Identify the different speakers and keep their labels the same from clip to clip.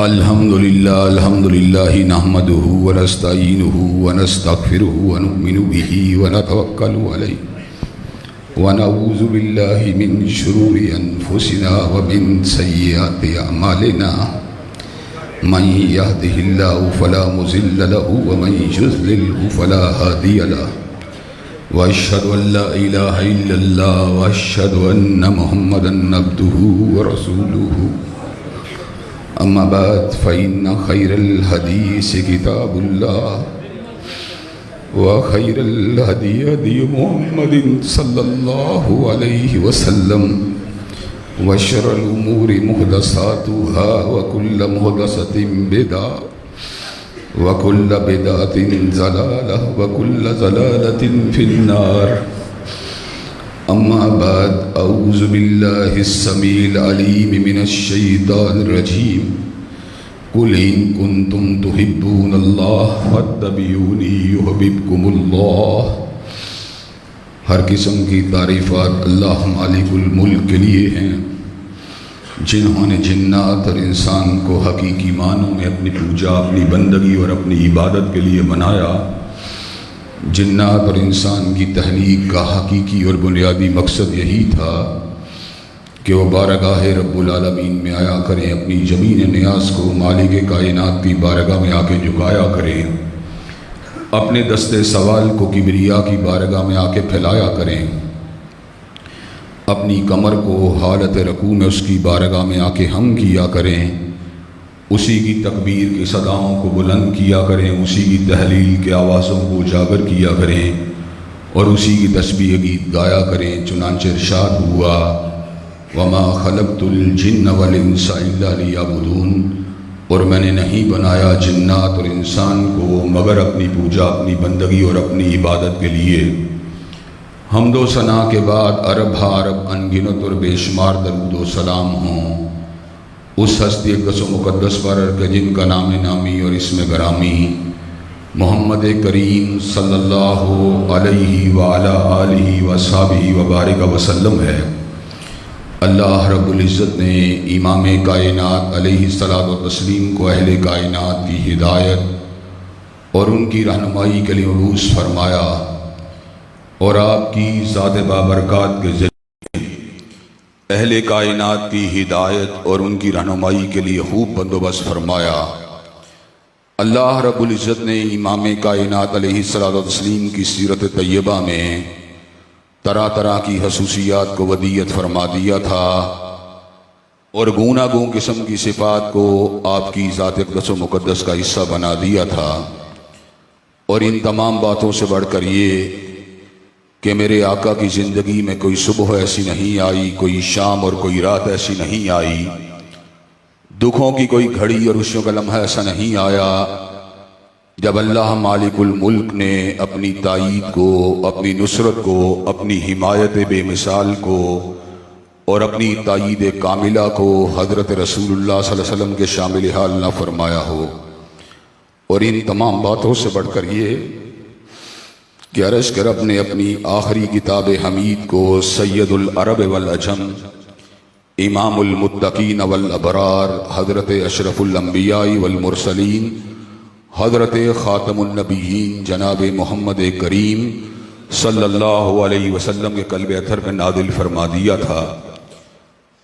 Speaker 1: الحمد للہ نحمده ونستعینه ونستغفره ونؤمن به ونتوکل علیہ ونعوذ باللہ من شرور انفسنا ومن سیئات اعمالنا من يهده الله فلا مضل له ومن يضلل فلا هادي له واشهد ان لا اله الا الله واشهد ان محمدا عبده ورسوله اما بعد فإن خير الحديث كتاب الله وخير الهدي هدي محمد صلى الله عليه وسلم وشر الأمور محدثاتها وكل محدثة بدعة وكل بدعة ضلالة وكل ضلالة في النار. اما بعد اعوذ باللہ السمیع العلیم من الشیطان الرجیم قل ان کنتم تحبون اللہ فاتبعونی یحببکم اللہ. ہر قسم کی تعریفات اللہ مالک الملک کے لیے ہیں جنہوں نے جنات اور انسان کو حقیقی معنوں میں اپنی پوجا، اپنی بندگی اور اپنی عبادت کے لیے بنایا. جنات اور انسان کی تخلیق کا حقیقی اور بنیادی مقصد یہی تھا کہ وہ بارگاہ رب العالمین میں آیا کریں، اپنی زمین نیاز کو مالک کائنات کی بارگاہ میں آ کے جھکایا کریں، اپنے دست سوال کو کبریا کی بارگاہ میں آ کے پھیلایا کریں، اپنی کمر کو حالت رکوع میں اس کی بارگاہ میں آ کے ہم کیا کریں، اسی کی تکبیر کی صداؤں کو بلند کیا کریں، اسی کی تحلیل کے آوازوں کو اجاگر کیا کریں اور اسی کی تسبیح گیت گایا کریں. چنانچہ ارشاد ہوا وما خلقت الجن والانس الا لیعبدون، اور میں نے نہیں بنایا جنات اور انسان کو مگر اپنی پوجا، اپنی بندگی اور اپنی عبادت کے لیے. حمد و ثنا کے بعد عرب ہا عرب انگنت اور بے شمار درود و سلام ہوں اس ہستی اقدس و مقدس پر کہ جن کا نام نامی اور اسم گرامی محمد کریم صلی اللہ علیہ وعلی آلہ وصحبہ وبارک وسلم ہے. اللہ رب العزت نے امام کائنات علیہ الصلاۃ والتسلیم کو اہل کائنات کی ہدایت اور ان کی رہنمائی کے لیے مبعوث فرمایا اور آپ کی ذات بابرکات کے ذریعے اہل کائنات کی ہدایت اور ان کی رہنمائی کے لیے خوب بندوبست فرمایا. اللہ رب العزت نے امام کائنات علیہ الصلاۃ والتسلیم کی سیرت طیبہ میں طرح طرح کی خصوصیات کو ودیعت فرما دیا تھا اور گونا گون قسم کی صفات کو آپ کی ذات اقدس و مقدس کا حصہ بنا دیا تھا. اور ان تمام باتوں سے بڑھ کر یہ کہ میرے آقا کی زندگی میں کوئی صبح ایسی نہیں آئی، کوئی شام اور کوئی رات ایسی نہیں آئی، دکھوں کی کوئی گھڑی اور خوشیوں کا لمحہ ایسا نہیں آیا جب اللہ مالک الملک نے اپنی تائید کو، اپنی نصرت کو، اپنی حمایت بے مثال کو اور اپنی تائید کاملہ کو حضرت رسول اللہ صلی اللہ علیہ وسلم کے شامل حال نہ فرمایا ہو. اور ان تمام باتوں سے بڑھ کر یہ کہ عرش کے رب نے اپنی آخری کتاب حمید کو سید العرب والعجم، امام المتقین والابرار، حضرت اشرف الانبیاء والمرسلین، حضرت خاتم النبیین جناب محمد کریم صلی اللہ علیہ وسلم کے قلب اطہر میں نازل فرما دیا تھا.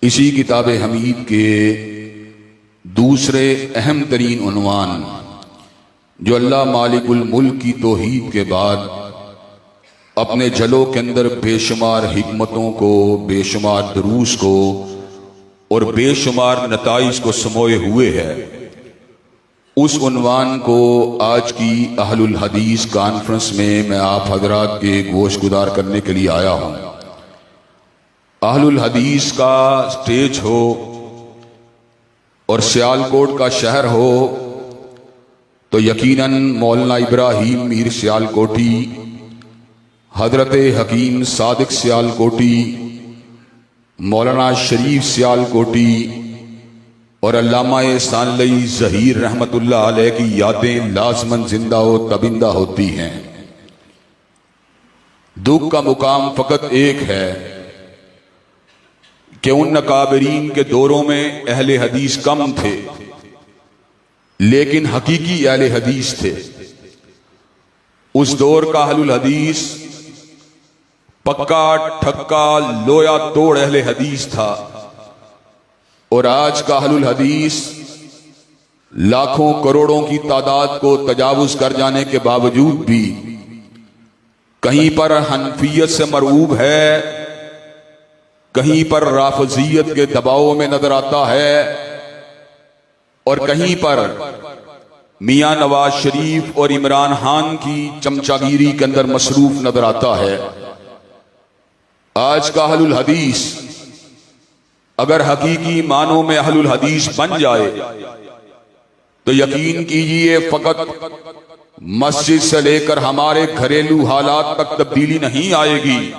Speaker 1: اسی کتاب حمید کے دوسرے اہم ترین عنوان جو اللہ مالک الملک کی توحید کے بعد اپنے جلوں کے اندر بے شمار حکمتوں کو، بے شمار دروس کو اور بے شمار نتائج کو سموئے ہوئے ہے، اس عنوان کو آج کی اہل الحدیث کانفرنس میں آپ حضرات کے گوش گزار کرنے کے لیے آیا ہوں. اہل الحدیث کا سٹیج ہو اور سیالکوٹ کا شہر ہو تو یقیناً مولانا ابراہیم میر سیالکوٹی، حضرت حکیم صادق سیالکوٹی، مولانا شریف سیالکوٹی اور علامہ ثانوی ظہیر رحمت اللہ علیہ کی یادیں لازماً زندہ و تبندہ ہوتی ہیں۔ دکھ کا مقام فقط ایک ہے کہ ان اکابرین کے دوروں میں اہل حدیث کم تھے، لیکن حقیقی اہل حدیث تھے۔ اس دور کا اہل الحدیث پکا ٹھکا لویا توڑ اہل حدیث تھا، اور آج کا اہل الحدیث لاکھوں کروڑوں کی تعداد کو تجاوز کر جانے کے باوجود بھی کہیں پر حنفیت سے مرعوب ہے، کہیں پر رافضیت کے دباؤ میں نظر آتا ہے، اور کہیں پر میاں نواز شریف اور عمران خان کی چمچہ گیری کے اندر مصروف نظر آتا ہے۔ آج کا اہل الحدیث اگر حقیقی معنوں میں اہل الحدیث بن جائے تو یقین کیجئے فقط مسجد سے لے کر ہمارے گھریلو حالات تک تبدیلی نہیں آئے گی،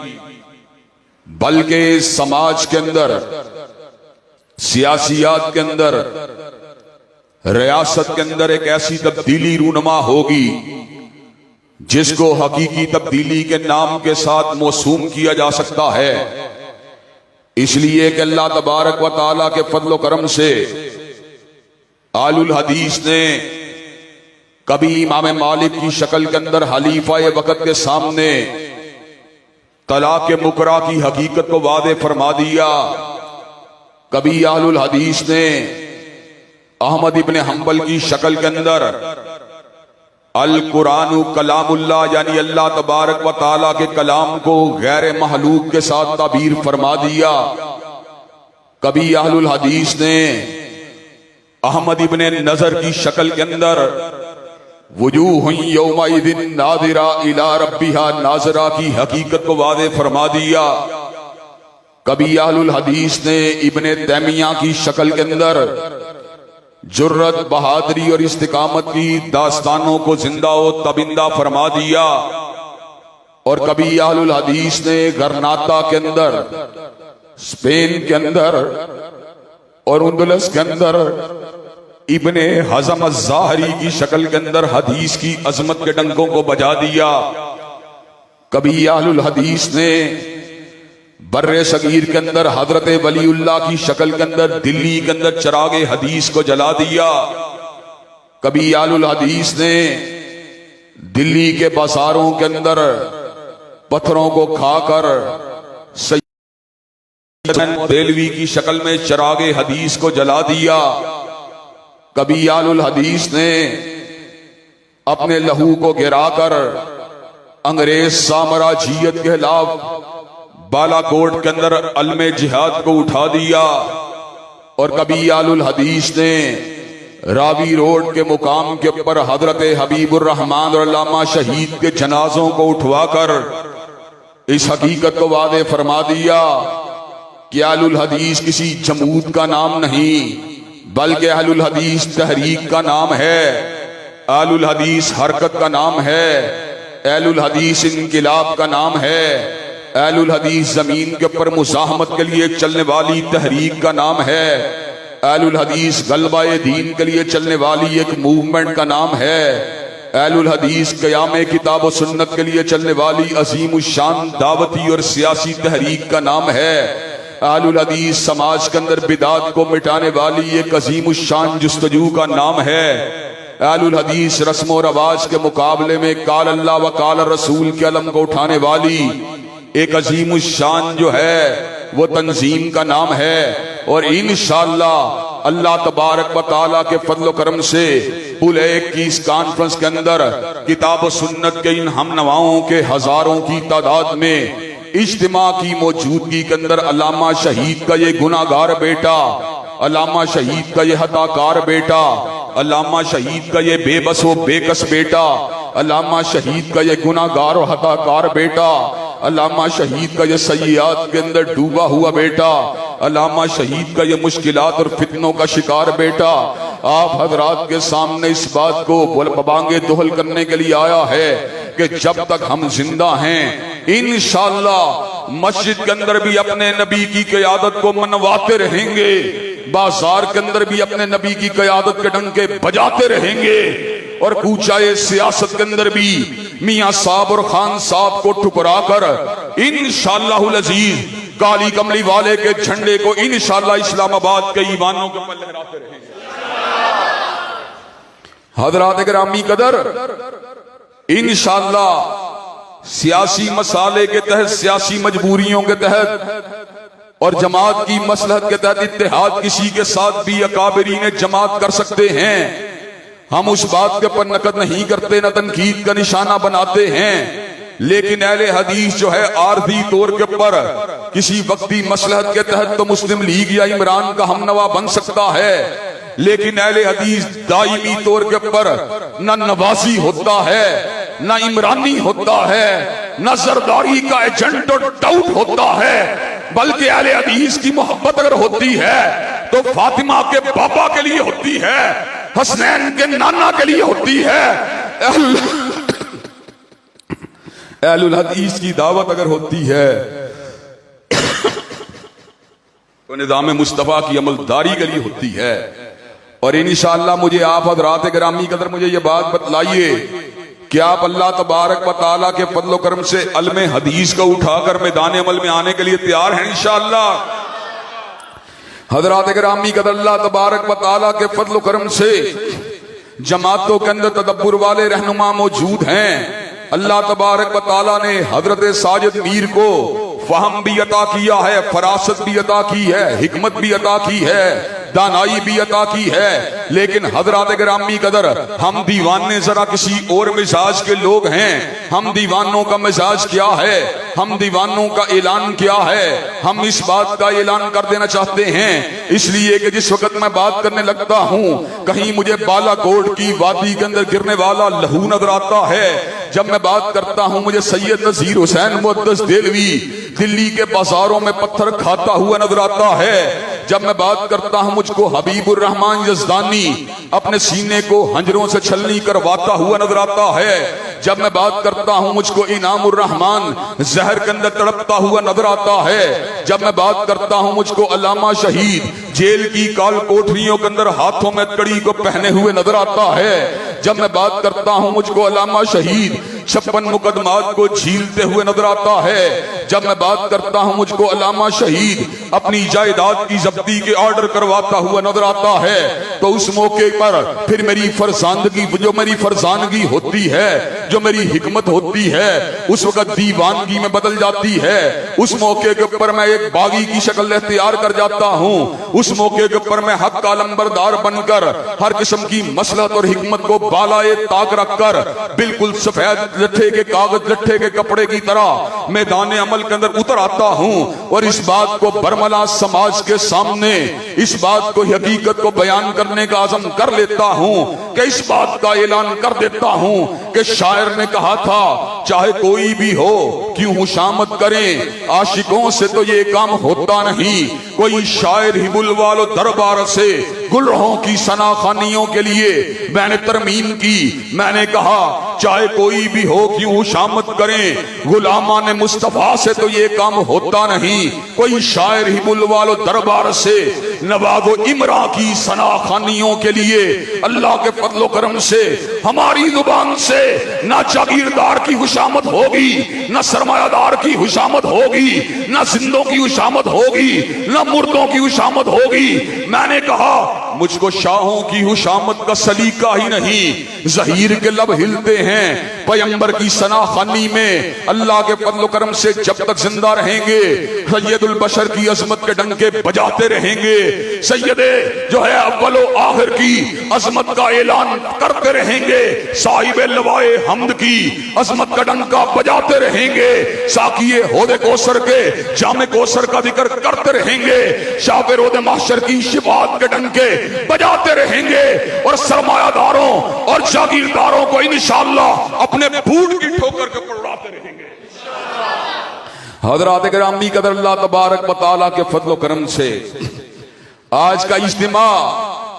Speaker 1: بلکہ سماج کے اندر، سیاسیات کے اندر، ریاست کے اندر ایک ایسی تبدیلی رونما ہوگی جس کو حقیقی تبدیلی کے نام کے ساتھ موسوم کیا جا سکتا ہے۔ اس لیے کہ اللہ تبارک و تعالیٰ کے فضل و کرم سے آل الحدیث نے کبھی امام مالک کی شکل کے اندر حلیفہ وقت کے سامنے طلاق مکرہ کی حقیقت کو واضح فرما دیا، کبھی آل الحدیث نے احمد ابن حنبل کی شکل کے اندر القرآن کلام اللہ یعنی اللہ تبارک و تعالیٰ کے کلام کو غیر محلوق کے ساتھ تعبیر فرما دیا، کبھی اہل الحدیث نے احمد ابن نظر کی شکل کے اندر وجوہ یومئذ ناظرہ الی ربہا ناظرہ کی حقیقت کو واضح فرما دیا، کبھی اہل الحدیث نے ابن تیمیہ کی شکل کے اندر جرت، بہادری اور استقامت کی داستانوں کو زندہ و تبندہ فرما دیا، اور کبھی اہل الحدیث نے غرناطہ کے اندر، اسپین کے اندر اور اندلس کے اندر ابن حزم الظاہری کی شکل کے اندر حدیث کی عظمت کے ڈنکوں کو بجا دیا، کبھی اہل الحدیث نے بر صغیر کے اندر حضرت ولی اللہ کی شکل کے اندر دلی کے اندر چراغ حدیث کو جلا دیا، کبھی اہل الحدیث نے دلی کے بازاروں کے اندر پتھروں کو کھا کر سید دہلوی کی شکل میں چراغ حدیث کو جلا دیا، کبھی اہل الحدیث نے اپنے لہو کو گرا کر انگریز سامراجیت کے خلاف بالا کوٹ کے اندر علم جہاد کو اٹھا دیا، اور کبھی اہل الحدیث نے راوی روڈ کے مقام کے اوپر حضرت حبیب الرحمن اور علامہ شہید کے جنازوں کو اٹھوا کر اس حقیقت کو واضح فرما دیا کہ اہل الحدیث کسی جمود کا نام نہیں بلکہ اہل الحدیث تحریک کا نام ہے، اہل الحدیث حرکت کا نام ہے، اہل الحدیث انقلاب کا نام ہے، اہل الحدیث زمین کے اوپر مزاحمت کے لیے چلنے والی تحریک کا نام ہے، اہل الحدیث غلبہ دین کے لیے چلنے والی ایک موومنٹ کا نام ہے، اہل الحدیث قیام کتاب و سنت کے لیے چلنے والی عظیم الشان دعوتی اور سیاسی تحریک کا نام ہے، اہل الحدیث سماج کے اندر بدعات کو مٹانے والی ایک عظیم الشان جستجو کا نام ہے، اہل الحدیث رسم و رواج کے مقابلے میں قال اللہ و قال رسول کے علم کو اٹھانے والی ایک عظیم الشان جو ہے وہ تنظیم کا نام ہے، اور انشاءاللہ اللہ تبارک و تعالیٰ کے فضل و کرم سے پل ایک کی اس کانفرنس کے اندر کتاب و سنت کے ان ہم نواؤں کے ہزاروں کی تعداد میں اجتماع کی موجودگی کے اندر علامہ شہید کا یہ گناہگار بیٹا، علامہ شہید کا یہ خطا کار بیٹا، علامہ شہید کا یہ بے بس و بے کس بیٹا، علامہ شہید کا یہ گناہگار و خطا کار بیٹا علامہ شہید کا یہ سیئات کے اندر ڈوبا ہوا بیٹا، علامہ شہید کا یہ مشکلات اور فتنوں کا شکار بیٹا آپ حضرات کے سامنے اس بات کو بانگے دہل کرنے کے لیے آیا ہے کہ جب تک ہم زندہ ہیں انشاءاللہ مسجد کے اندر بھی اپنے نبی کی قیادت کو منواتے رہیں گے، بازار کے اندر بھی اپنے نبی کی قیادت کے ڈنکے بجاتے رہیں گے، اور کوچائے سیاست کے اندر بھی میاں صاحب اور خان صاحب کو ٹکرا کر انشاءاللہ العزیز کالی کملی والے کے جھنڈے کو انشاءاللہ اسلام آباد کے ایوانوں کے اوپر لہراتے رہیں گے۔ حضرات گرامی قدر، انشاءاللہ سیاسی مسالے کے تحت، سیاسی مجبوریوں کے تحت اور جماعت کی مصلحت کے تحت اتحاد کسی کے ساتھ بھی اکابرین جماعت کر سکتے ہیں، ہم اس بات کے پر نقد نہیں کرتے، نہ تنقید کا نشانہ بناتے ہیں، لیکن اہل حدیث جو ہے عارضی طور کے پر کسی وقتی مصلحت کے تحت تو مسلم لیگ یا عمران کا ہم نوا بن سکتا ہے، لیکن اہل حدیث دائمی طور کے پر نہ نوازی ہوتا ہے، نہ عمرانی ہوتا ہے، نہ زرداری کا ایجنٹ اور ڈاؤٹ ہوتا ہے، بلکہ اہل حدیث کی محبت اگر ہوتی ہے تو فاطمہ کے بابا کے لیے ہوتی ہے، حسنین کے نانا کے لیے ہوتی ہے، اہل الحدیث کی دعوت اگر ہوتی ہے تو نظام مصطفیٰ کی عملداری کے لیے ہوتی ہے۔ اور انشاءاللہ مجھے آپ حضرات گرامی قدر مجھے یہ بات بتلائیے کہ آپ اللہ تبارک و تعالیٰ کے فضل و کرم سے علم حدیث کو اٹھا کر میدان عمل میں آنے کے لیے تیار ہیں انشاءاللہ؟ حضرات گرامی قدر اللہ تبارک و تعالیٰ کے فضل و کرم سے جماعتوں کے اندر تدبر والے رہنما موجود ہیں، اللہ تبارک و تعالیٰ نے حضرت ساجد میر کو فہم بھی عطا کیا ہے، فراست بھی عطا کی ہے، حکمت بھی عطا کی ہے، دانائی بھی عطا کی ہے، لیکن حضرات گرامی قدر ہم دیوانے ذرا کسی اور مزاج کے لوگ ہیں۔ ہم دیوانوں کا مزاج کیا ہے، ہم دیوانوں کا اعلان کیا ہے، ہم اس بات کا اعلان کر دینا چاہتے ہیں، اس لیے کہ جس وقت میں بات کرنے لگتا ہوں کہیں مجھے بالا کوٹ کی وادی کے اندر گرنے والا لہو نظر آتا ہے، جب میں بات کرتا ہوں مجھے سید نذیر حسین محدث دہلوی دلی کے بازاروں میں پتھر کھاتا ہوا نظر آتا ہے، جب میں بات کرتا ہوں مجھ کو حبیب الرحمن یزدانی اپنے سینے کو ہنجروں سے چھلنی کرواتا ہوا نظر آتا ہے، جب میں بات کرتا ہوں مجھ کو انعام الرحمن زہر کے اندر تڑپتا ہوا نظر آتا ہے، جب میں بات کرتا ہوں مجھ کو علامہ شہید جیل کی کال کوٹریوں کے اندر ہاتھوں میں کڑی کو پہنے ہوئے نظر آتا ہے، جب میں بات کرتا ہوں مجھ کو علامہ شہید 56 مقدمات کو جھیلتے ہوئے نظر آتا ہے، جب میں بات کرتا ہوں مجھ کو علامہ شہید اپنی جائیداد کی ضبطی کے آرڈر کرواتا ہوا نظر آتا ہے، تو اس موقع پر پھر میری فرزانگی ہوتی ہے، جو میری حکمت ہوتی ہے اس وقت دیوانگی میں بدل جاتی ہے، اس موقع کے اوپر میں ایک باغی کی شکل اختیار کر جاتا ہوں، اس موقع کے اوپر میں حق کا لمبردار بن کر ہر قسم کی مصلحت اور حکمت کو بالائے طاق رکھ کر بالکل سفید لٹھے کے کاغذ لٹھے کے کپڑے کی طرح میدان عمل کے اندر اتر آتا ہوں، اور اس بات کو برملا سماج کے سامنے اس بات کو حقیقت کو بیان کرنے کا عزم کر لیتا ہوں کہ اس بات کا اعلان کر دیتا ہوں کہ شاعر نے کہا تھا چاہے کوئی بھی ہو کیوں خوشامد کریں، عاشقوں سے تو یہ کام ہوتا نہیں، کوئی شاعر ہی بلوالو دربار سے گلرہوں کی ثنا خوانیوں کے لیے میں نے ترمیم کی، میں نے کہا چاہے کوئی بھی ہو کیوں خوشامد کریں، غلامان مصطفیٰ سے تو یہ کام ہوتا نہیں، کوئی شاعر ہی بلوالو دربار سے نواب و امرا کی ثنا خوانیوں کے لیے اللہ کے فضل و کرم سے ہماری زبان سے نہ جاگیردار کی خوشامد ہوگی، نہ سرمایہ دار کی خوشامد ہوگی، نہ زندوں کی خوشامد ہوگی، نہ مردوں کی خوشامد ہوگی۔ میں نے کہا مجھ کو شاہوں کی خوشامد کا سلیقہ ہی نہیں، ظہیر کے لب ہلتے ہیں پیغمبر کی ثنا خوانی میں، اللہ کے فضل و کرم سے جب تک زندہ رہیں گے سید البشر کی عظمت کے ڈنکے بجاتے رہیں گے، سید جو ہے اول و آخر کی عظمت کا اعلان کرتے رہیں گے، صاحب لوائے حمد کی عظمت کا ڈنکا بجاتے رہیں گے، ساقی حوض کوثر کے جام کوثر کا ذکر کرتے رہیں گے، شاہ رود محشر کی شفاعت کے ڈنکے بجاتے رہیں گے، اور سرمایہ داروں اور جاگیرداروں کو انشاءاللہ اپنے بوٹ کی ٹھوکر کے پڑھاتے رہیں گے۔ حضرات گرامی قدر، اللہ تبارک و تعالیٰ کے فضل و کرم سے آج کا اجتماع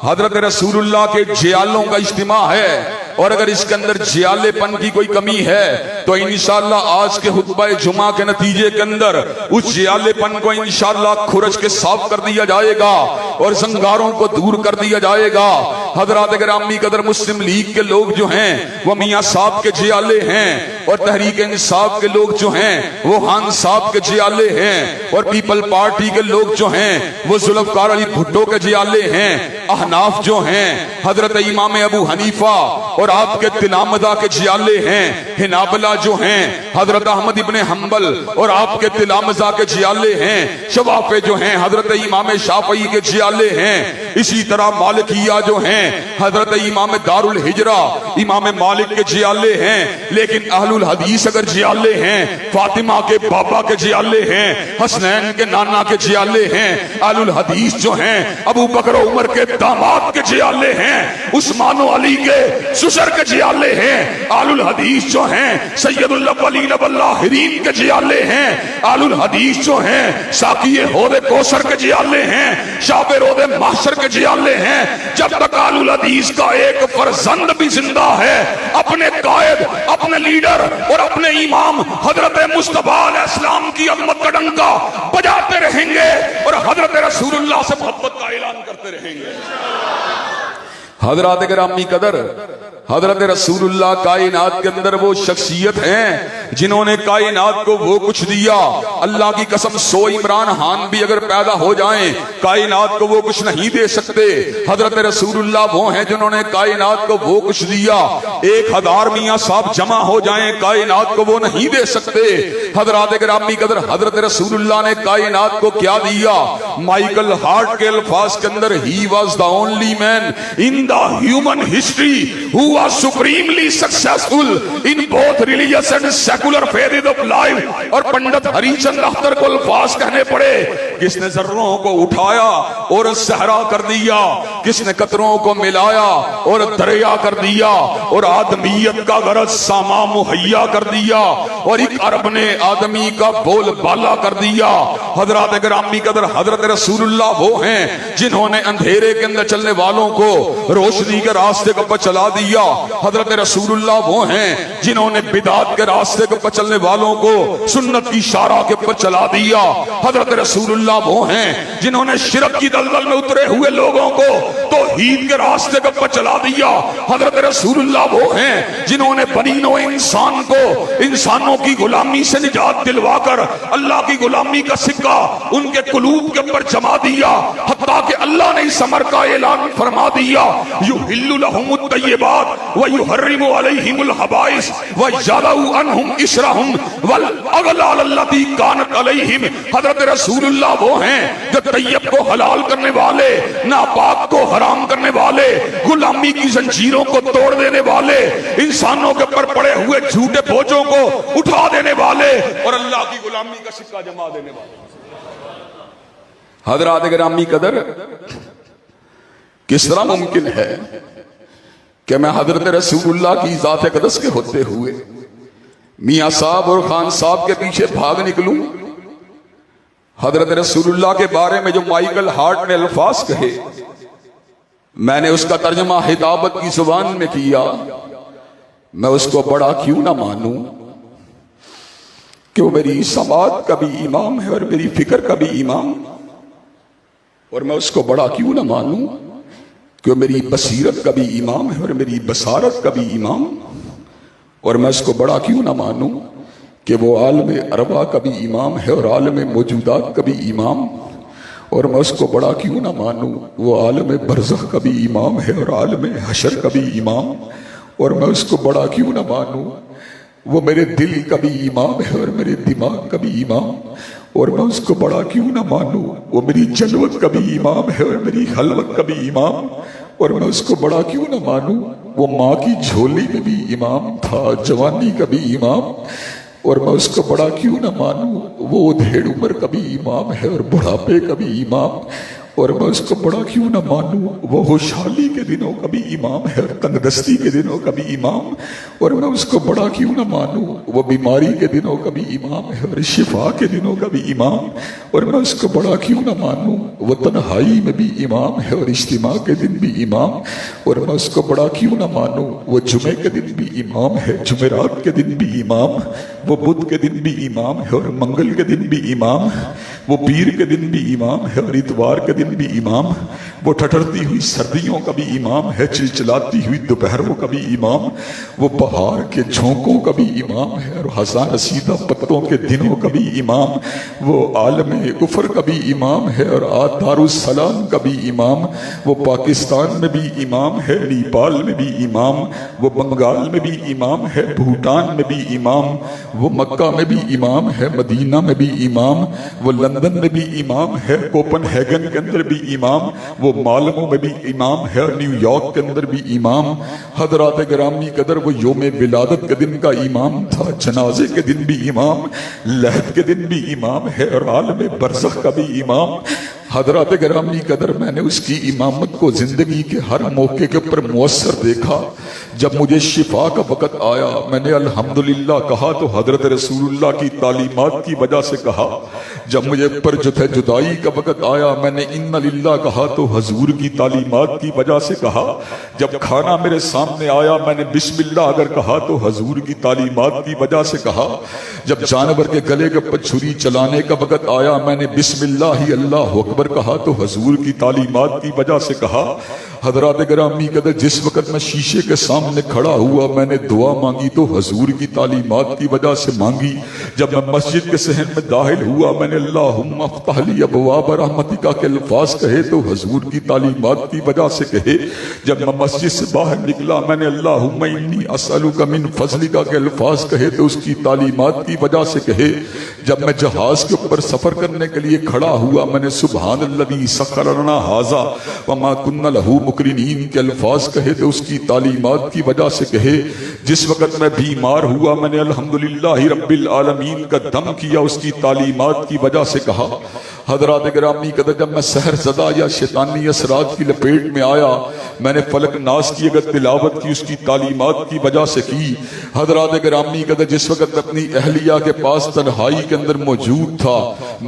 Speaker 1: حضرت رسول اللہ کے جیالوں کا اجتماع ہے، اور اگر اس کے اندر جیالے پن کی کوئی کمی ہے تو انشاءاللہ آج کے خطبہ جمعہ کے نتیجے کے اندر اس جیالے پن کو انشاءاللہ کھرچ کے صاف کر دیا جائے گا اور زنگاروں کو دور کر دیا جائے گا۔ حضرات گرامی قدر، مسلم لیگ کے لوگ جو ہیں وہ میاں صاحب کے جیالے ہیں، اور تحریک انصاف کے لوگ جو ہیں وہ خان صاحب کے جیالے ہیں، اور پیپل پارٹی کے لوگ جو ہیں وہ ذوالفقار علی بھٹو کے جیالے ہیں، احناف جو ہیں حضرت امام ابو حنیفہ اور آپ کے تلامذہ کے جیالے ہیں، حنابلہ جو ہیں حضرت احمد ابن حنبل اور آپ کے تلامذہ کے جیالے ہیں، شوافے جو ہیں حضرت امام شافعی کے جیالے ہیں، اسی طرح مالکیہ جو ہیں حضرت امام دار الہجرہ امام مالک کے جیالے ہیں۔ لیکن اہل الحدیث اگر جیالے ہیں، فاطمہ کے بابا کے جیالے ہیں، حسنین کے نانا کے جیالے ہیں، اہل الحدیث جو ہیں ابو بکر و عمر کے داماد کے جیالے ہیں، عثمان و علی کے سسر کے جیالے ہیں، اہل الحدیث جو ہیں سید الاولین والآخرین کے جیالے ہیں، اہل الحدیث جو ہیں ساقی حوض کوثر کے جیالے ہیں، شاب رود محشر کے جیالے ہیں۔ جب تک اہل الحدیث کا ایک فرزند بھی زندہ ہے، اپنے قائد، اپنے لیڈر اور اپنے امام حضرت مصطفیٰ علیہ السلام کی عظمت کا ڈنکا بجاتے رہیں گے اور حضرت رسول اللہ سے محبت کا اعلان کرتے رہیں گے۔ حضرات گرامی قدر، حضرت رسول اللہ کائنات کے اندر وہ شخصیت ہیں جنہوں نے کائنات کو وہ کچھ دیا، اللہ کی قسم 100 عمران خان بھی اگر پیدا ہو جائیں کائنات کو وہ کچھ نہیں دے سکتے۔ حضرت رسول اللہ وہ ہیں جنہوں نے کائنات کو وہ کچھ دیا، 1000 میاں صاحب جمع ہو جائیں کائنات کو وہ نہیں دے سکتے۔ حضرات گرامی قدر، حضرت رسول اللہ نے کائنات کو کیا دیا؟ مائیکل ہارٹ کے الفاظ کے اندر he was the only man in the human history who was supremely successful in both religious and secular phases of life۔ اور پنڈت ہری چند اختر کو الفاظ کہنے پڑے، کس نے ذروں کو اٹھایا اور صحرا کر دیا، کس نے قطروں کو ملایا اور دریا کر دیا، اور آدمیت کا غرض ساما مہیا کر دیا، اور ایک عرب نے آدمی کا بول بالا کر دیا۔ حضرات گرامی قدر، حضرت رسول اللہ وہ ہیں جنہوں نے اندھیرے کے اندر چلنے والوں کو روشنی کے راستے پر چلا دیا۔ حضرت رسول اللہ وہ ہیں جنہوں نے بدعت کے راستے پر چلنے والوں کو سنت کی شارع کے پر چلا دیا۔ حضرت رسول اللہ وہ ہیں جنہوں نے شرک کی دلدل میں اترے ہوئے لوگوں کو توحید کے راستے پر چلا دیا۔ حضرت رسول اللہ وہ ہیں جنہوں نے بنی نوع انسان کو انسانوں کی غلامی سے نجات دلوا کر اللہ کی غلامی کا سکہ ان کے قلوب کے اوپر جما دیا، حتیٰ کہ اللہ نے اس امر کا اعلان فرما دیا یحل لهم الطیبات ویحرم علیہم الخبائث ویضع عنہم اصرہم والاغلال التی کانت علیہم۔ حضرت رسول اللہ وہ ہیں جو طیب کو حلال کرنے والے، ناپاک کو حرام کرنے والے، غلامی کی زنجیروں کو توڑ دینے والے، انسانوں کے پر پڑے ہوئے جھوٹے بوجھوں کو اٹھا دینے والے اور اللہ کی غلامی کا سکہ جما دینے والے۔ حضرات گرامی قدر، کس طرح ممکن ہے کہ میں حضرت رسول اللہ کی ذات اقدس کے ہوتے ہوئے میاں صاحب اور خان صاحب کے پیچھے بھاگ نکلوں؟ حضرت رسول اللہ کے بارے میں جو مائیکل ہارٹ نے الفاظ کہے، میں نے اس کا ترجمہ خطابت کی زبان میں کیا، میں اس کو بڑا کیوں نہ مانوں کہ وہ میری سماعت کا بھی امام ہے اور میری فکر کا بھی امام، اور میں اس کو بڑا کیوں نہ مانوں کہ وہ میری بصیرت کا بھی امام ہے اور میری بصارت کا بھی امام، اور میں اس کو بڑا کیوں نہ مانوں کہ وہ عالم ارواح کا بھی امام ہے اور عالم موجودات کا بھی امام، اور میں اس کو بڑا کیوں نہ مانوں وہ عالم برزخ کا بھی امام ہے اور عالم حشر کا بھی امام، اور میں اس کو بڑا کیوں نہ مانوں وہ میرے دل کا بھی امام ہے اور میرے دماغ کا بھی امام، اور میں اس کو بڑا کیوں نہ مانوں وہ میری جلوت کا بھی امام ہے اور میری خلوت کا بھی امام، اور میں اس کو بڑا کیوں نہ مانوں وہ ماں کی جھولی میں بھی امام تھا، جوانی کا بھی امام، اور میں اس کو بڑا کیوں نہ مانوں وہ ادھیڑ عمر کا بھی امام ہے اور بڑھاپے کا بھی امام،
Speaker 2: اور میں اس کو بڑا کیوں نہ مانوں، وہ خوشحالی کے دنوں کا بھی امام ہے اور تنگدستی کے دنوں کا بھی امام، اور میں اس کو بڑا کیوں نہ مانوں، وہ بیماری کے دنوں کا بھی امام ہے اور شفا کے دنوں کا بھی امام، اور میں اس کو بڑا کیوں نہ مانوں، وہ تنہائی میں بھی امام ہے اور اجتماع کے دن بھی امام، اور میں اس کو بڑا کیوں نہ مانوں، وہ جمعے کے دن بھی امام ہے، جمعرات کے دن بھی امام، وہ بدھ کے دن بھی امام ہے اور منگل کے دن بھی امام، وہ پیر کے دن بھی امام ہے اور اتوار کے دن بھی امام، وہ ٹھٹرتی ہوئی سردیوں کا بھی امام ہے، چلچلاتی ہوئی دوپہروں کا بھی امام، وہ بہار کے جھونکوں کا بھی امام ہے اور خزاں رسیدہ پتوں کے دنوں کا بھی امام، وہ عالم کفر کا بھی امام ہے اور دار السلام کا بھی امام، وہ پاکستان میں بھی امام ہے، نیپال میں بھی امام، وہ بنگال میں بھی امام ہے، بھوٹان میں بھی امام، وہ مکہ میں بھی امام ہے، مدینہ میں بھی امام، وہ لندن میں بھی امام ہے، کوپن ہیگن کے اندر بھی امام، وہ مالمو میں بھی امام ہے اور نیو یارک کے اندر بھی امام، حضرات گرامی قدر وہ یوم ولادت کے دن کا امام تھا، جنازے کے دن بھی امام، لحد کے دن بھی امام ہے اور عالم برزخ کا بھی امام۔ حضرات گرامی قدر میں نے اس کی امامت کو زندگی کے ہر موقع کے اوپر مؤثر دیکھا۔ جب مجھے شفا کا وقت آیا میں نے الحمدللہ کہا تو حضرت رسول اللہ کی تعلیمات کی وجہ سے کہا، جب مجھے پر جدائی کا وقت آیا میں نے ان للہ کہا تو حضور کی تعلیمات کی وجہ سے کہا، جب کھانا میرے سامنے آیا میں نے بسم اللہ اگر کہا تو حضور کی تعلیمات کی وجہ سے کہا، جب جانور کے گلے کے اوپر چھری چلانے کا وقت آیا میں نے بسم اللہ اللہ اکبر کہا تو حضور کی تعلیمات کی وجہ سے کہا۔ حضرات گرامی قدر جس وقت میں شیشے کے سامنے کھڑا ہوا میں نے دعا مانگی تو حضور کی تعلیمات کی وجہ سے مانگی، جب میں مسجد کے صحن میں داخل ہوا میں نے اللہم افتح لی ابواب رحمتک کے الفاظ کہے تو حضور کی تعلیمات کی وجہ سے کہے، جب میں مسجد سے باہر نکلا میں نے اللہم انی اسألک من فضلک کے الفاظ کہے تو اس کی تعلیمات کی وجہ سے کہے، جب میں جہاز کے اوپر سفر کرنے کے لیے کھڑا ہوا میں نے سبحان الذی سخر لنا ھذا وما كنا له مقرنین کے الفاظ کہے تو اس کی تعلیمات کی وجہ سے کہے، جس وقت میں بیمار ہوا میں نے الحمدللہ رب العالمین کا دم کیا اس کی تعلیمات کی وجہ سے کہا۔ حضرات گرامی قدر جب میں سحر زدہ یا شیطانی اثرات کی لپیٹ میں آیا میں نے فلک ناس کی اگر تلاوت کی اس کی تعلیمات کی وجہ سے کی۔ حضرات گرامی قدر جس وقت اپنی اہلیہ کے پاس تنہائی کے اندر موجود تھا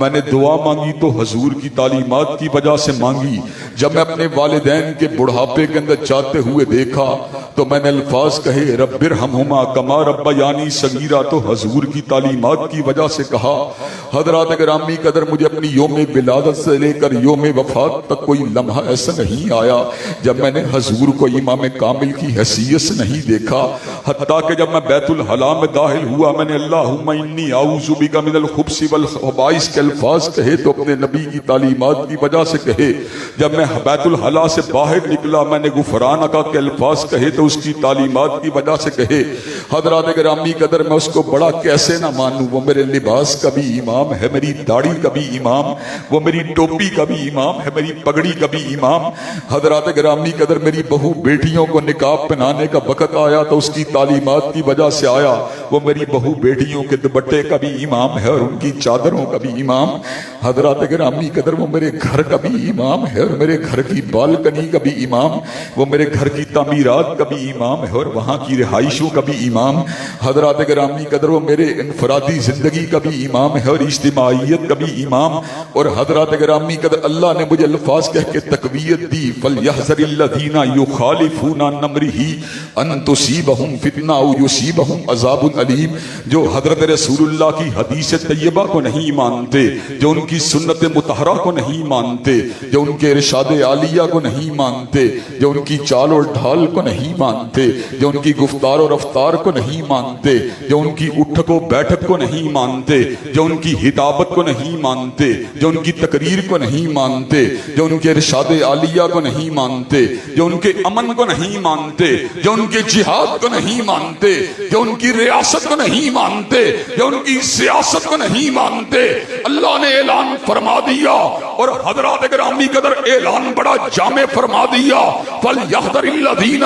Speaker 2: میں نے دعا مانگی تو حضور کی تعلیمات کی وجہ سے مانگی۔ جب میں اپنے والدین کے بڑھاپے کے اندر جاتے ہوئے دیکھا تو میں نے الفاظ کہے رب ارحمہما کما ربیانی صغیرا تو حضور کی تعلیمات کی وجہ سے کہا۔ حضرات گرامی قدر مجھے اپنی یوم ولادت سے لے کر یوم وفات تک کوئی لمحہ ایسا نہیں آیا جب میں نے حضور کو امام کامل کی حیثیت سے نہیں دیکھا، حتیٰ کہ جب میں بیت الخلاء میں داخل ہوا میں نے اللہم انی اعوذ بک من الخبث والخبائث کے الفاظ کہے تو اپنے نبی کی تعلیمات کی وجہ سے کہے، جب میں بیت الخلاء سے باہر نکلا میں نے غفرانک کے الفاظ کہے تو اس کی تعلیمات کی وجہ سے کہے۔ حضرات گرامی قدر میں اس کو بڑا کیسے نہ مانوں، وہ میرے لباس کا بھی امام ہے، میری داڑھی کا بھی امام، وہ میری ٹوپی کا بھی امام ہے، میری پگڑی کا بھی امام۔ حضرات گرامی قدر میری بہو بیٹیوں کو نقاب پہنانے کا وقت آیا تو اس کی تعلیمات کی وجہ سے آیا، وہ میری بہو بیٹیوں کے دوپٹے کا بھی امام ہے اور ان کی چادروں کا بھی امام۔ حضرات گرامی قدر وہ میرے گھر کا بھی امام ہے اور میرے گھر کی بالکنی کا بھی امام، وہ میرے گھر کی تعمیرات کا بھی امام ہے اور وہاں کی رہائشوں کا بھی امام۔ حضرات گرامی قدر وہ میرے انفرادی زندگی کا بھی امام ہے اور اجتماعیت کا بھی امام۔ اور حضرات گرامی قدر اللہ نے مجھے الفاظ کہہ کے تقویت دی فَلْيَحْذَرِ الَّذِينَ يُخَالِفُونَ عَنْ أَمْرِهِ أَن تُصِيبَهُمْ فِتْنَةٌ أَوْ يُصِيبَهُمْ عَذَابٌ أَلِيمٌ، جو حضرت رسول اللہ کی حدیث طیبہ کو نہیں مانتے، جو ان کی سنت مطہرہ کو نہیں مانتے، جو ان کے ارشاد عالیہ کو نہیں مانتے، جو ان کی چال اور ڈھال کو نہیں مانتے، جو ان کی گفتار اور رفتار کو نہیں مانتے، جو ان کی اٹھک و بیٹھک کو نہیں مانتے، جو ان کی ہدابت کو نہیں مانتے، جو ان کی تقریر کو نہیں مانتے، جو ان کے ارشاد عالیہ کو نہیں مانتے، جو ان کے امن کو نہیں مانتے، جو ان کے جہاد کو نہیں مانتے، جو ان کی ریاست کو نہیں مانتے، جو ان کی سیاست کو نہیں مانتے، اللہ نے اعلان فرما دیا اور حضرات گرامی قدر اعلان بڑا جامع فرما دیا فَلْيَحْذَرِ الَّذِينَ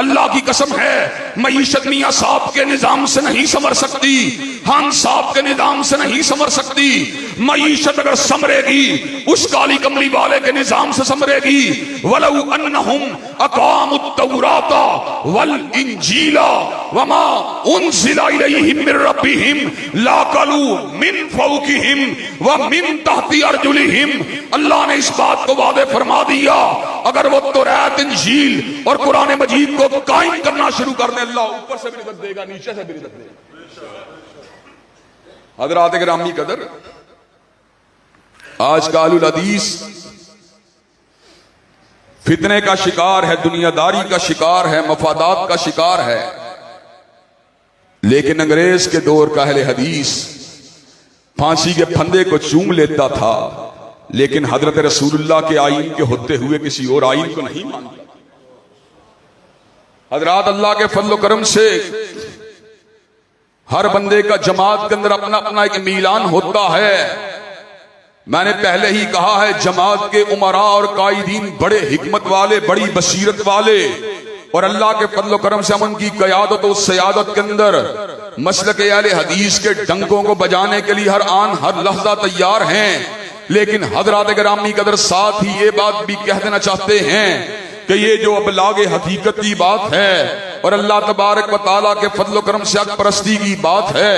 Speaker 1: اللہ کی قسم ہے معیشت میاں صاحب کے نظام سے نہیں سنور سکتی، خان صاحب کے نظام سے نہیں سنور سکتی۔ معیشت اگر سنورے گی اس کالی کملی والے کے نظام سے سنورے گی۔ وَلَوْ أَنَّهُمْ أَقَامُوا التَّوْرَاةَ وَالْإِنْجِيلَ وَمَا أُنزِلَ إِلَيْهِمْ مِنْ رَبِّهِمْ لَأَكَلُوا مِنْ فَوْقِهِمْ وَمِنْ تَحْتِ أَرْجُلِهِمْ۔ اللہ نے اس بات کو واضح فرما دیا، اگر وہ توریت، انجیل اور قرآن مجید کو قائم کرنا شروع کر دیں، اللہ اوپر سے بھی رزق دے گا، نیچے سے بھی رزق دے گا۔ حضرات گرامی قدر، آج کا اہل الحدیث فتنے کا شکار ہے، دنیا داری کا شکار ہے، مفادات کا شکار ہے، لیکن انگریز کے دور کا اہل حدیث پھانسی کے پھندے کو چوم لیتا تھا، لیکن حضرت رسول اللہ کے آئین کے ہوتے ہوئے کسی اور آئین کو نہیں مانتا۔ حضرات اللہ کے فضل و کرم سے ہر بندے کا جماعت کے اندر اپنا اپنا ایک میلان ہوتا ہے۔ میں نے پہلے ہی کہا ہے جماعت کے امراء اور قائدین بڑے حکمت والے، بڑی بصیرت والے، اور اللہ کے فضل و کرم سے ہم ان کی قیادت و سیادت کے اندر مسلک اہل حدیث کے ڈنکوں کو بجانے کے لیے ہر آن ہر لحظہ تیار ہیں۔ لیکن حضرات گرامی قدر ساتھ ہی یہ بات بھی کہہ دینا چاہتے ہیں کہ یہ جو ابلاغ حقیقت کی بات ہے اور اللہ تبارک و تعالیٰ کے فضل و کرم سے حق پرستی کی بات ہے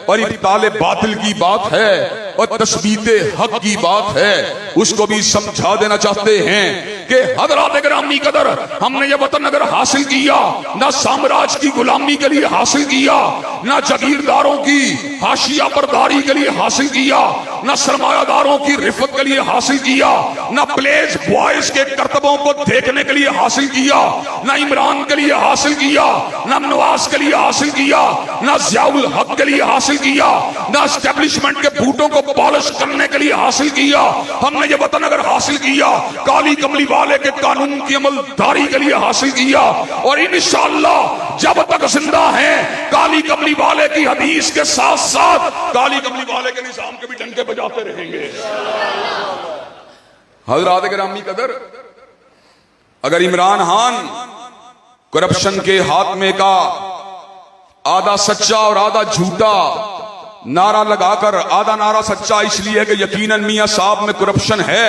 Speaker 1: اور ابطال باطل کی بات ہے اور تثبیت حق کی بات ہے، اس کو بھی سمجھا دینا چاہتے ہیں کہ حضرات گرامی قدر ہم نے یہ وطن اگر حاصل کیا، نہ سامراج کی غلامی کے لیے حاصل کیا، نہ جاگیرداروں کی حاشیہ برداری کے لیے حاصل کیا، نہ سرمایہ داروں کی رفت کے لیے حاصل کیا، نہ پلیس بوائز کے کرتبوں کو دیکھنے کے لیے حاصل کیا، نہ عمران کے لیے حاصل کیا، نہ نواز کے لیے حاصل کیا، نہ ضیاء الحق کے لیے حاصل کیا، نہ اسٹیبلشمنٹ کے بوٹوں کو پالش کرنے کے لیے حاصل کیا۔ ہم نے یہ وطن اگر حاصل کیا کالی کملی والے کے قانون کی عمل داری کے لیے حاصل کیا، اور انشاءاللہ جب تک زندہ ہیں کالی کملی والے کی حدیث کے ساتھ ساتھ کالی کملی والے کے نظام کے بھی ڈنکے بجاتے رہیں گے۔ حضرات گرامی قدر، اگر عمران خان کرپشن کے خاتمے کا آدھا سچا اور آدھا جھوٹا نعرہ لگا کر، آدھا نعرہ سچا اس لیے کہ یقیناً میاں صاحب میں کرپشن ہے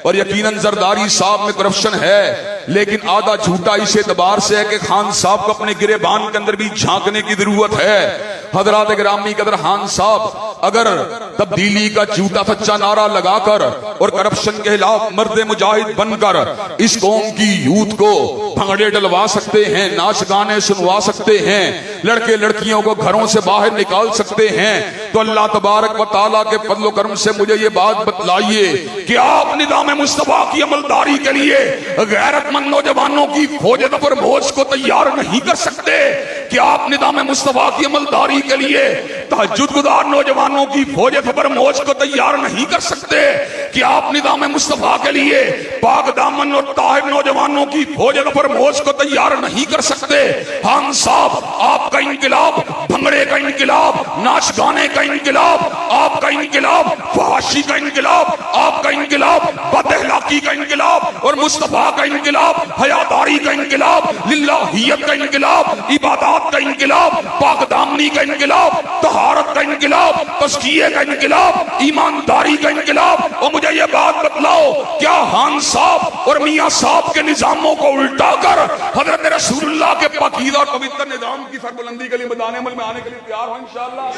Speaker 1: اور یقیناً زرداری صاحب میں کرپشن ہے، لیکن آدھا جھوٹا اس اعتبار سے ہے کہ خان صاحب کو اپنے گریبان کے اندر بھی جھانکنے کی ضرورت ہے۔ حضرات گرامی قدر، خان صاحب اگر تبدیلی کا جھوٹا سچا نعرہ لگا کر اور کرپشن کے خلاف مرد مجاہد بن کر اس قوم کی یوتھ کو بھنگڑے ڈلوا سکتے ہیں، ناچ گانے سنوا سکتے ہیں، لڑکے لڑکیوں کو گھروں سے باہر نکال سکتے ہیں، تو اللہ تبارک و تعالیٰ کے فضل و کرم سے مجھے یہ بات بتلائیے کہ آپ نظام مصطفیٰ کی عملداری کے لیے غیرت مند نوجوانوں کی فوج ظفر موج کو تیار نہیں کر سکتے؟ کہ آپ نظام مصطفیٰ کی عملداری کے لیے تہجد گزار نوجوانوں کی فوج ظفر موج کو تیار نہیں کر سکتے؟ کہ آپ نظام مصطفیٰ کے لیے پاک دامن اور طاہر نوجوانوں کی فوج ظفر موج کو تیار نہیں کر سکتے؟ خان صاحب، آپ کا انقلاب بھنگڑے کا انقلاب، ناچ گانے کا انقلاب، آپ کا انقلاب فحاشی کا انقلاب، آپ کا انقلاب بد اخلاقی کا انقلاب اور مصطفیٰ کا انقلاب، حیاداری کا انقلاب، للہیت کا انقلاب، عبادات کا انقلاب، پاک دامنی کا انقلاب، طہارت کا انقلاب، تزکیے کا انقلاب، ایمانداری کا انقلاب۔ اور مجھے یہ بات بتلاؤ، کیا خان صاحب اور میاں صاحب کے نظاموں کو الٹا کر حضرت رسول اللہ کے پاکیزہ اور پوتر نظام کی سربلندی کے لیے میدان عمل میں آنے کے لیے تیار ہو انشاءاللہ؟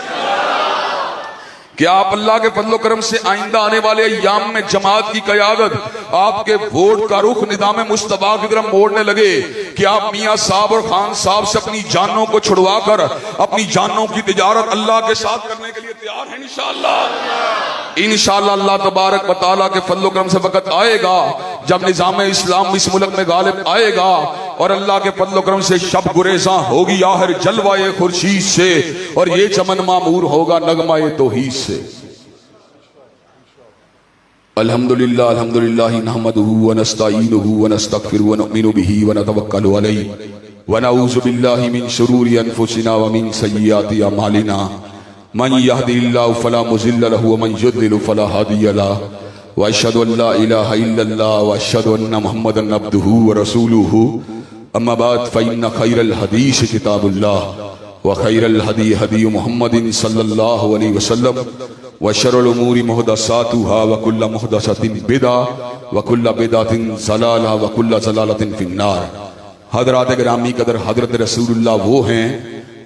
Speaker 1: کیا آپ اللہ کے فضل و کرم سے آئندہ آنے والے ایام میں جماعت کی قیادت، آپ کے ووٹ کا رخ نظام مصطفیٰ کی طرف موڑنے لگے کہ آپ میاں صاحب اور خان صاحب سے اپنی جانوں کو چھڑوا کر اپنی جانوں کی تجارت اللہ کے ساتھ کرنے کے لیے تیار ہیں انشاءاللہ؟ انشاءاللہ اللہ تبارک و تعالیٰ کے فضل و کرم سے وقت آئے گا جب نظام اسلام اس ملک میں غالب آئے گا اور اللہ کے فضل و کرم سے شب گریزاں ہوگی آخر جلوہ خورشید سے، اور یہ چمن معمور ہوگا نغمہ توحید سے۔ الحمدللہ الحمدللہ نحمدہ ونستعینہ ونستغفرہ ونؤمن بہ ونتوکل علیہ ونعوذ باللہ من شرور انفسنا ومن سیئات اعمالنا، من یهدہ اللہ فلا مضل له ومن یضلل فلا ہادی له، واشهد ان لا الہ الا اللہ واشهد ان محمدا عبدہ ورسولہ۔ أما بعد فإن خير الحديث كتاب الله وخير الهدي هدي محمد صلى الله عليه وسلم وشر الأمور محدثاتها وكل محدثة بدعة وكل بدعة ضلالة وكل ضلالة في النار. حضرات گرامی قدر، حضرت رسول اللہ وہ ہیں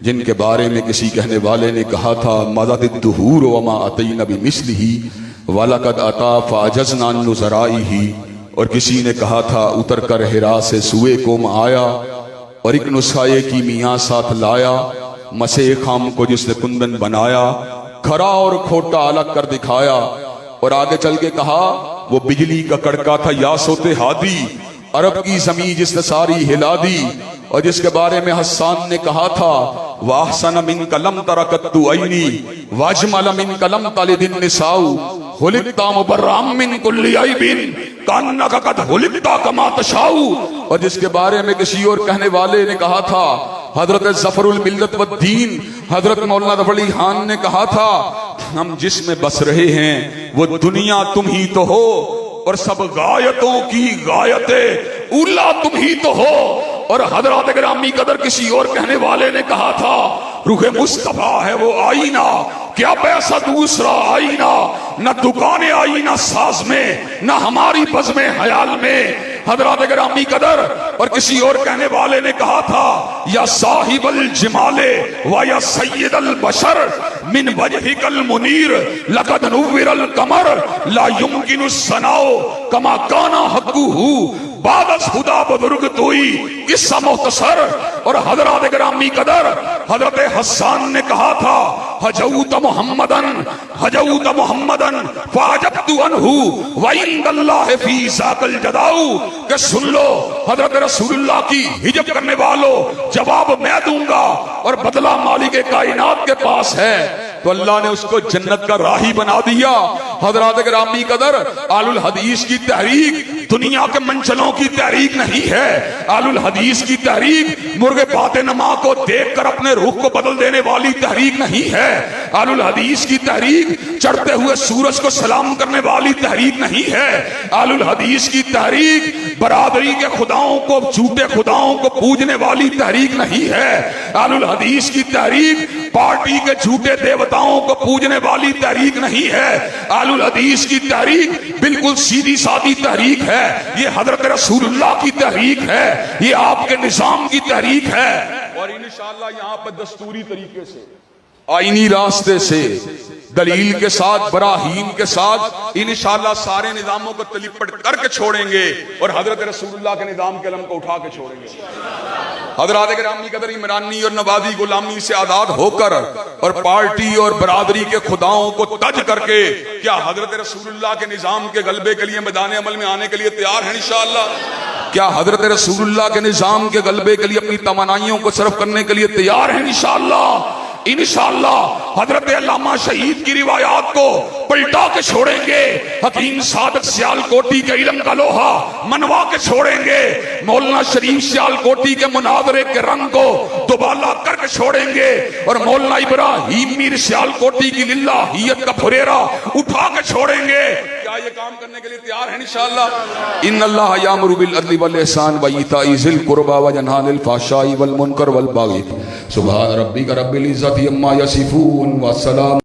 Speaker 1: جن کے بارے میں کسی کہنے والے نے کہا تھا مَضَتِ الدُّهُورُ وَمَا أَتَيْنَا بِمِثْلِهِ وَلَقَدْ أَتَىٰ فَأَعْجَزْنَا عَن نُّظَرَائِهِ. اور کسی نے کہا تھا اتر کر حرا سے سوئے قوم آیا اور ایک نسخہ کیمیا ساتھ لایا، مسے خام کو جس نے کندن بنایا، کھرا اور کھوٹا الگ کر دکھایا. اور آگے چل کے کہا وہ بجلی کا کڑکا تھا یا سوتے ہادی، عرب کی زمین جس نے ساری ہلا دی. اور جس کے بارے میں حسان نے کہا تھا وَأَحْسَنَ مِنْكَ لَمْ تَرَكَتُّ عَيْنِي وَأَجْمَلَ مِنْكَ لَمْ تَلِدِ النِّسَاءُ خُلِقْتَ مُبَرَّأً مِنْ كُلِّ عَيْبٍ كَأَنَّكَ قَدْ خُلِقْتَ كَمَا تَشَاءُ. اور جس کے بارے میں کسی اور کہنے والے نے کہا تھا حضرت ظفر الملت والدین حضرت مولانا ظفر علی خان نے کہا تھا ہم جس میں بس رہے ہیں وہ دنیا تم ہی تو ہو اور سب غایتوں کی غایت اولا تم ہی تو ہو. اور حضرات گرامی قدر کسی اور کہنے والے نے کہا تھا روح مصطفیٰ ہے وہ آئینہ، کیا پیسہ دوسرا آئینہ، نہ دکان آئینہ ساز میں نہ ہماری بزم خیال میں. حضرات گرامی قدر اور کسی اور کہنے والے نے کہا تھا یا صاحب الجمال و یا سید البشر من وجهك المنیر لقد نور القمر لا يمكن الثناء كما كان حقه بعد از خدا بزرگ توئی قصہ مختصر. اور حضرات گرامی قدر حضرت حسان نے کہا تھا حجوت محمدن فعجبت عنہ وعند اللہ فی ذاک الجداؤ. کہ سن لو حضرت رسول اللہ کی ہجب کرنے والوں جواب میں دوں گا اور بدلہ مالک کائنات کے پاس ہے. تو اللہ نے اس کو جنت کا راہی بنا دیا. حضرات گرامی قدر آل الحدیث کی تحریک دنیا کے منچلوں کی تحریک نہیں ہے. آل الحدیث کی تحریک مرغ بات نما کو دیکھ کر اپنے رخ کو بدل دینے والی تحریک نہیں ہے. آل الحدیث کی تحریک چڑھتے ہوئے سورج کو سلام کرنے والی تحریک نہیں ہے. آل الحدیث کی تحریک برادری کے خداؤں کو جھوٹے خداؤں کو پوجنے والی تحریک نہیں ہے. آل الحدیث کی تحریک پارٹی کے جھوٹے دیوتاؤں کو پوجنے والی تحریک نہیں ہے. آل الحدیث کی تحریک بالکل سیدھی سادی تحریک ہے. یہ حضرت رسول اللہ کی تحریک ہے، یہ آپ کے نظام کی تحریک ہے. اور انشاءاللہ یہاں پر دستوری طریقے سے آئینی راستے سے دلیل کے ساتھ براہین کے ساتھ انشاءاللہ سارے نظاموں کو تلپٹ کر کے چھوڑیں گے اور حضرت رسول اللہ کے نظام کے علم کو اٹھا کے چھوڑیں گے. حضرات گرامی قدر عمرانی اور نوازی غلامی سے آزاد ہو کر اور پارٹی اور برادری کے خداؤں کو تج کر کے کیا حضرت رسول اللہ کے نظام کے غلبے کے لیے میدان عمل میں آنے کے لیے تیار ہیں انشاءاللہ؟ کیا حضرت رسول اللہ کے نظام کے غلبے کے لیے اپنی توانائیوں کو صرف کرنے کے لیے تیار ہیں انشاءاللہ؟ انشاءاللہ حضرت علامہ شہید کی روایات کو پلٹا کے چھوڑیں گے. حکیم صادق سیال کوٹی کے علم کا لوہا منوا کے چھوڑیں گے. مولانا شریف سیال کوٹی کے مناظرے کے رنگ کو دوبالا کر کے چھوڑیں گے اور مولانا ابراہیم میر سیال کوٹی کی للہیت کا پھریرا اٹھا کے چھوڑیں گے. کیا یہ کام کرنے کے لیے تیار ہیں انشاءاللہ؟ ان اللہ یامر بالعدل والاحسان وایتاء ذی القربى وینہی عن الفحشاء والمنکر والبغی. سبحان ربک رب العزت عما یصفون والسلام